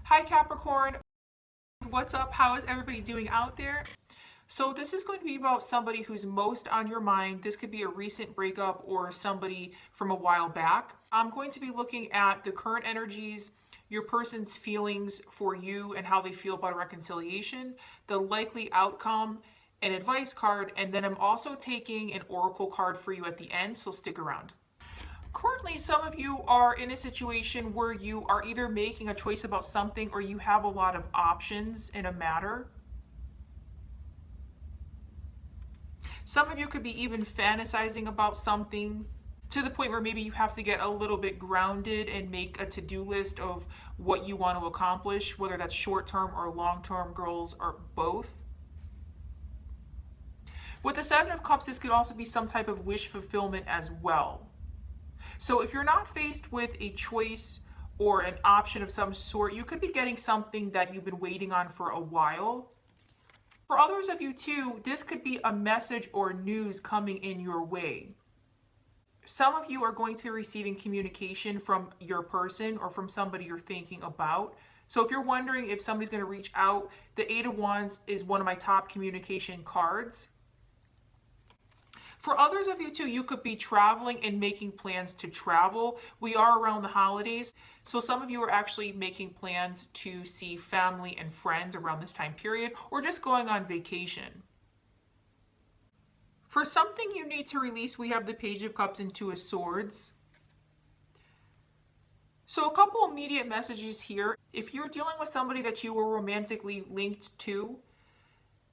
Hi Capricorn, what's up? How is everybody doing out there? So this is going to be about somebody who's most on your mind. This could be a recent breakup or somebody from a while back. I'm going to be looking at the current energies, your person's feelings for you and how they feel about a reconciliation, the likely outcome, an advice card, and then I'm also taking an oracle card for you at the end, so stick around. Currently, some of you are in a situation where you are either making a choice about something or you have a lot of options in a matter. Some of you could be even fantasizing about something to the point where maybe you have to get a little bit grounded and make a to-do list of what you want to accomplish, whether that's short-term or long-term goals or both. With the Seven of Cups, this could also be some type of wish fulfillment as well. So if you're not faced with a choice or an option of some sort, you could be getting something that you've been waiting on for a while. For others of you too, this could be a message or news coming in your way. Some of you are going to be receiving communication from your person or from somebody you're thinking about. So if you're wondering if somebody's going to reach out, the Eight of Wands is one of my top communication cards. For others of you too, you could be traveling and making plans to travel. We are around the holidays, so some of you are actually making plans to see family and friends around this time period, or just going on vacation. For something you need to release, we have the Page of Cups and Two of Swords. So a couple immediate messages here. If you're dealing with somebody that you were romantically linked to,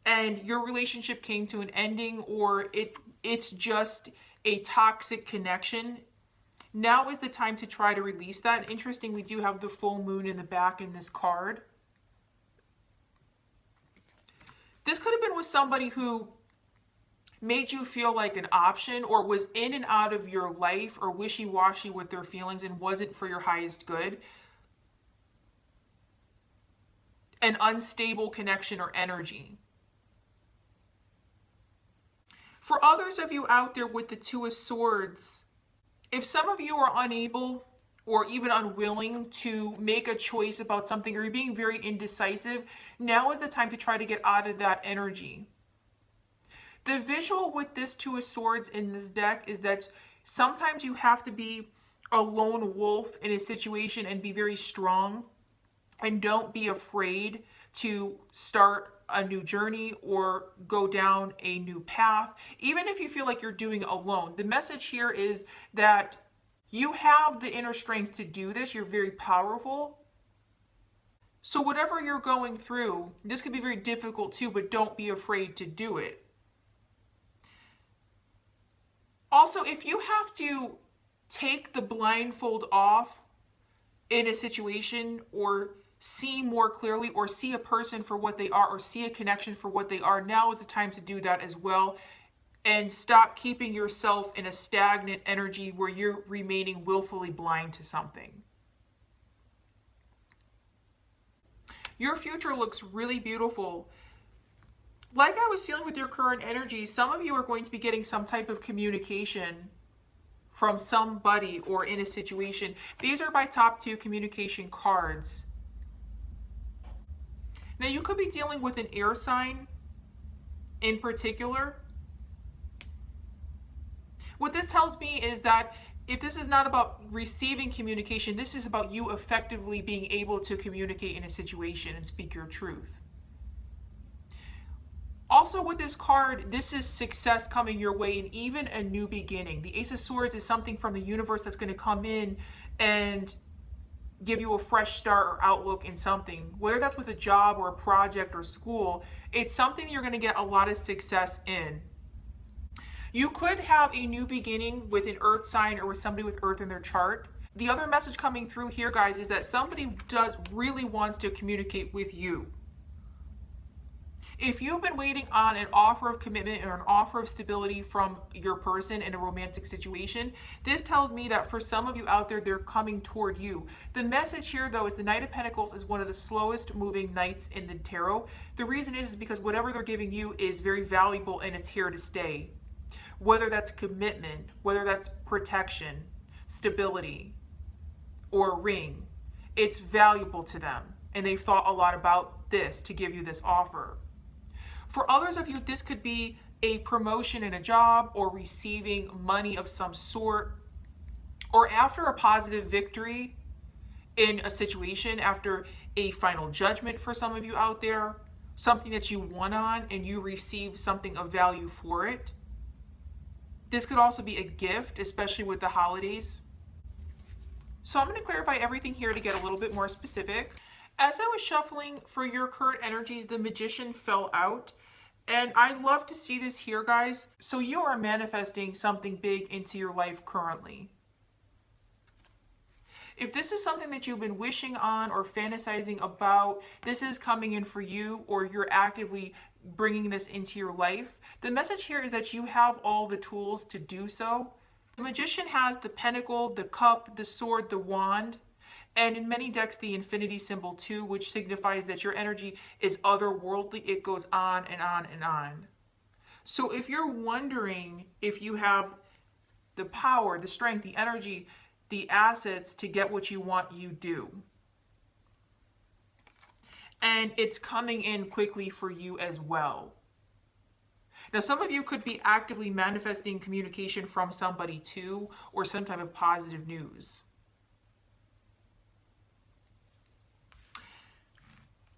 and your relationship came to an ending, or it's just a toxic connection, now is the time to try to release that. And interesting, we do have the full moon in the back in this card. This could have been with somebody who made you feel like an option or was in and out of your life or wishy-washy with their feelings and wasn't for your highest good. An unstable connection or energy. For others of you out there with the Two of Swords, if some of you are unable or even unwilling to make a choice about something, or you're being very indecisive, now is the time to try to get out of that energy. The visual with this Two of Swords in this deck is that sometimes you have to be a lone wolf in a situation and be very strong, and don't be afraid to start a new journey or go down a new path, even if you feel like you're doing it alone. The message here is that you have the inner strength to do this. You're very powerful. So whatever you're going through, this can be very difficult too, but don't be afraid to do it. Also, if you have to take the blindfold off in a situation, or see more clearly, or see a person for what they are, or see a connection for what they are, now is the time to do that as well, and stop keeping yourself in a stagnant energy where you're remaining willfully blind to something. Your future looks really beautiful. Like I was feeling with your current energy, some of you are going to be getting some type of communication from somebody or in a situation. These are my top two communication cards. Now, you could be dealing with an air sign in particular. What this tells me is that if this is not about receiving communication, this is about you effectively being able to communicate in a situation and speak your truth. Also with this card, this is success coming your way and even a new beginning. The Ace of Swords is something from the universe that's going to come in and give you a fresh start or outlook in something, whether that's with a job or a project or school. It's something you're going to get a lot of success in. You could have a new beginning with an earth sign or with somebody with earth in their chart. The other message coming through here, guys, is that somebody really wants to communicate with you. If you've been waiting on an offer of commitment or an offer of stability from your person in a romantic situation, this tells me that for some of you out there, they're coming toward you. The message here, though, is the Knight of Pentacles is one of the slowest moving knights in the tarot. The reason is because whatever they're giving you is very valuable and it's here to stay. Whether that's commitment, whether that's protection, stability, or a ring, it's valuable to them. and they've thought a lot about this to give you this offer. For others of you, this could be a promotion in a job or receiving money of some sort, or after a positive victory in a situation, after a final judgment for some of you out there, something that you won on and you receive something of value for it. This could also be a gift, especially with the holidays. So I'm going to clarify everything here to get a little bit more specific. As I was shuffling for your current energies, the Magician fell out. And I love to see this here, guys. So you are manifesting something big into your life currently. If this is something that you've been wishing on or fantasizing about, this is coming in for you, or you're actively bringing this into your life. The message here is that you have all the tools to do so. The Magician has the Pentacle, the Cup, the Sword, the Wand, and in many decks, the infinity symbol too, which signifies that your energy is otherworldly. It goes on and on and on. So if you're wondering if you have the power, the strength, the energy, the assets to get what you want, you do. And it's coming in quickly for you as well. Now, some of you could be actively manifesting communication from somebody too, or some type of positive news.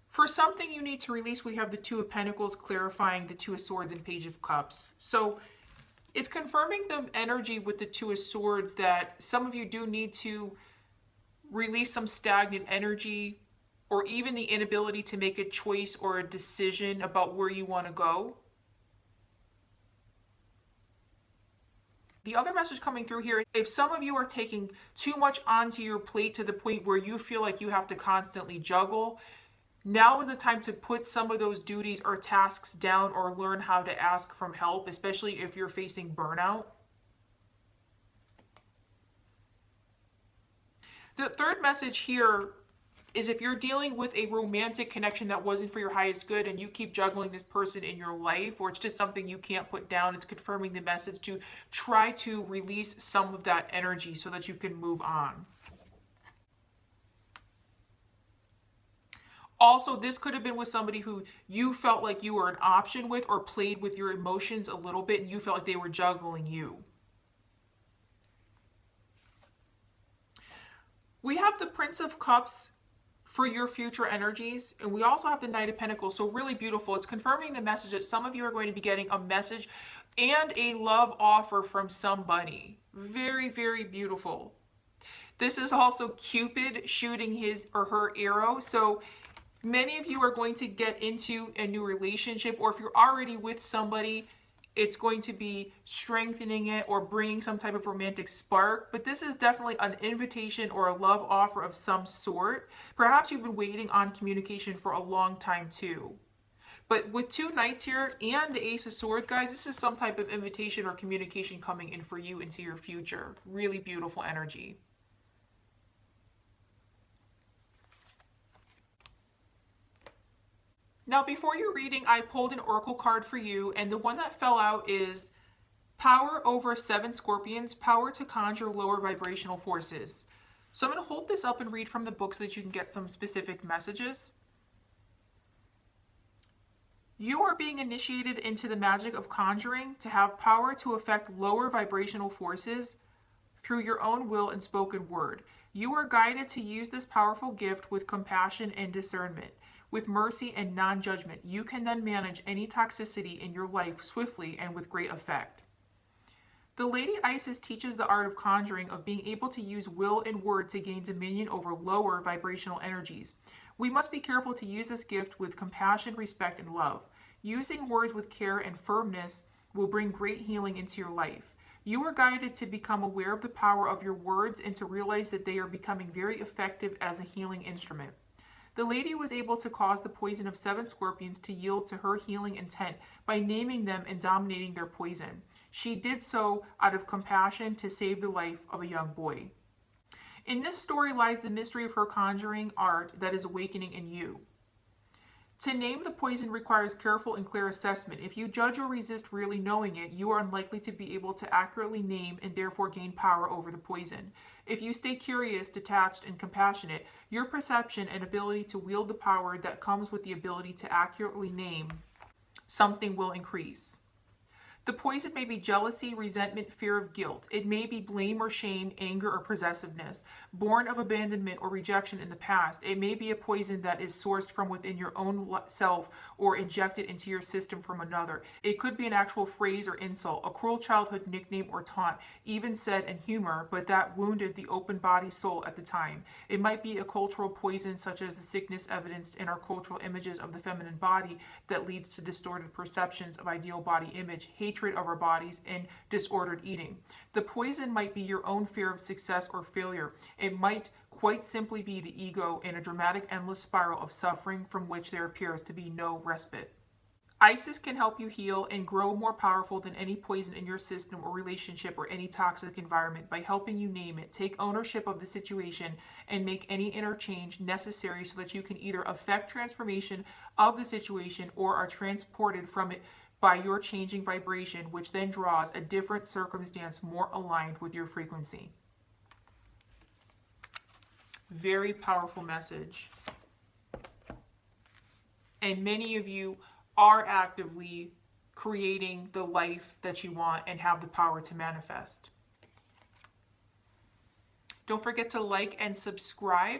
For something you need to release, we have the Two of Pentacles clarifying the Two of Swords and Page of Cups. So it's confirming the energy with the Two of Swords that some of you do need to release some stagnant energy, or even the inability to make a choice or a decision about where you want to go. The other message coming through here, if some of you are taking too much onto your plate to the point where you feel like you have to constantly juggle, now is the time to put some of those duties or tasks down, or learn how to ask for help, especially if you're facing burnout. The third message here is if you're dealing with a romantic connection that wasn't for your highest good and you keep juggling this person in your life, or it's just something you can't put down, it's confirming the message to try to release some of that energy so that you can move on. Also, this could have been with somebody who you felt like you were an option with, or played with your emotions a little bit and you felt like they were juggling you. We have the Prince of Cups for your future energies, and we also have the Knight of Pentacles. So really beautiful. It's confirming the message that some of you are going to be getting a message and a love offer from somebody. Very, very beautiful. This is also Cupid shooting his or her arrow. So many of you are going to get into a new relationship, or if you're already with somebody, it's going to be strengthening it or bringing some type of romantic spark. But this is definitely an invitation or a love offer of some sort. Perhaps you've been waiting on communication for a long time too. But with two knights here and the Ace of Swords, guys, this is some type of invitation or communication coming in for you into your future. Really beautiful energy. Now, before your reading, I pulled an oracle card for you, and the one that fell out is Power over 7 Scorpions, power to conjure lower vibrational forces. So I'm going to hold this up and read from the book so that you can get some specific messages. You are being initiated into the magic of conjuring to have power to affect lower vibrational forces through your own will and spoken word. You are guided to use this powerful gift with compassion and discernment. With mercy and non-judgment, you can then manage any toxicity in your life swiftly and with great effect. The Lady Isis teaches the art of conjuring, of being able to use will and word to gain dominion over lower vibrational energies. We must be careful to use this gift with compassion, respect, and love. Using words with care and firmness will bring great healing into your life. You are guided to become aware of the power of your words and to realize that they are becoming very effective as a healing instrument. The lady was able to cause the poison of 7 scorpions to yield to her healing intent by naming them and dominating their poison. She did so out of compassion to save the life of a young boy. In this story lies the mystery of her conjuring art that is awakening in you. To name the poison requires careful and clear assessment. If you judge or resist really knowing it, you are unlikely to be able to accurately name and therefore gain power over the poison. If you stay curious, detached, and compassionate, your perception and ability to wield the power that comes with the ability to accurately name something will increase. The poison may be jealousy, resentment, fear of guilt. It may be blame or shame, anger or possessiveness, born of abandonment or rejection in the past. It may be a poison that is sourced from within your own self or injected into your system from another. It could be an actual phrase or insult, a cruel childhood nickname or taunt, even said in humor, but that wounded the open body soul at the time. It might be a cultural poison such as the sickness evidenced in our cultural images of the feminine body that leads to distorted perceptions of ideal body image, hatred of our bodies, and disordered eating. The poison might be your own fear of success or failure. It might quite simply be the ego in a dramatic endless spiral of suffering from which there appears to be no respite. Isis can help you heal and grow more powerful than any poison in your system or relationship or any toxic environment by helping you name it, take ownership of the situation, and make any inner change necessary so that you can either affect transformation of the situation or are transported from it by your changing vibration, which then draws a different circumstance more aligned with your frequency. Very powerful message. And many of you are actively creating the life that you want and have the power to manifest. Don't forget to like and subscribe.